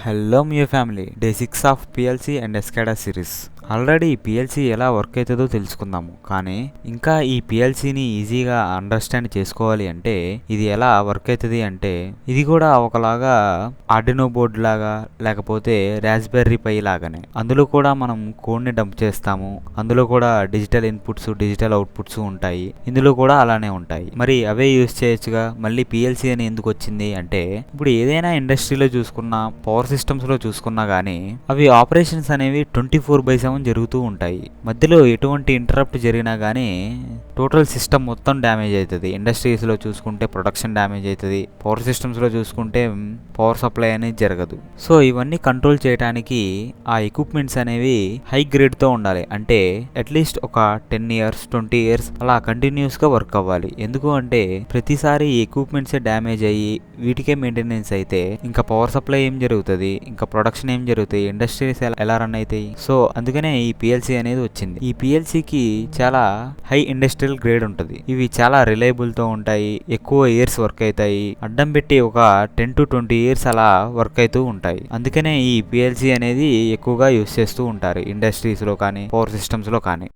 Hello మీ family day 6 of PLC and SCADA series. Already PLC ఎలా work అవుతుందో తెలుసుకుందాము. కానీ ఇంకా ఈ పిఎల్సిని ఈజీగా అండర్స్టాండ్ చేసుకోవాలి అంటే ఇది ఎలా వర్క్ అవుతుంది అంటే ఇది కూడా ఒకలాగా ఆర్డినో బోర్డ్ లాగా లేకపోతే రాస్బెర్రీ పై లాగానే. అందులో కూడా మనం కోడ్ని డంప్ చేస్తాము. అందులో కూడా డిజిటల్ ఇన్పుట్స్ డిజిటల్ అవుట్పుట్స్ ఉంటాయి. ఇందులో కూడా అలానే ఉంటాయి. మరి అవే యూజ్ చేయొచ్చుగా. మళ్ళీ పిఎల్సి అని ఎందుకు వచ్చింది అంటే ఇప్పుడు ఏదైనా ఇండస్ట్రీలో చూసుకున్నా పవర్ సిస్టమ్స్లో చూసుకున్నా కానీ అవి ఆపరేషన్స్ అనేవి 24/7 జరుగుతూ ఉంటాయి. మధ్యలో ఎటువంటి ఇంటరప్ట్ జరిగినా కానీ టోటల్ సిస్టమ్ మొత్తం డ్యామేజ్ అవుతుంది. ఇండస్ట్రీస్లో చూసుకుంటే ప్రొడక్షన్ డ్యామేజ్ అవుతుంది. పవర్ సిస్టమ్స్లో చూసుకుంటే పవర్ సప్లై అనేది జరగదు. సో ఇవన్నీ కంట్రోల్ చేయడానికి ఆ ఎక్విప్మెంట్స్ అనేవి హై గ్రేడ్తో ఉండాలి. అంటే అట్లీస్ట్ ఒక 10 ఇయర్స్ 20 ఇయర్స్ అలా కంటిన్యూస్గా వర్క్ అవ్వాలి. ఎందుకు అంటే ప్రతిసారి ఈ ఎక్విప్మెంట్సే డ్యామేజ్ అయ్యి వీటికే మెయింటెనెన్స్ అయితే ఇంకా పవర్ సప్లై ఏం జరుగుతుంది, ఇంకా ప్రొడక్షన్ ఏం జరుగుతాయి, ఇండస్ట్రీస్ ఎలా రన్ అవుతాయి. సో అందుకనే ఈ పిఎల్సి అనేది వచ్చింది. ఈ పిఎల్సికి చాలా హై ఇండస్ట్రియల్ గ్రేడ్ ఉంటుంది. ఇవి చాలా రిలయబుల్ తో ఉంటాయి. ఎక్కువ ఇయర్స్ వర్క్ అవుతాయి. అడ్డం పెట్టి ఒక 10 to 20 ఇయర్స్ అలా వర్క్ అవుతూ ఉంటాయి. అందుకనే ఈ పిఎల్సి అనేది ఎక్కువగా యూస్ చేస్తూ ఉంటారు ఇండస్ట్రీస్ లో కానీ పవర్ సిస్టమ్స్ లో కానీ.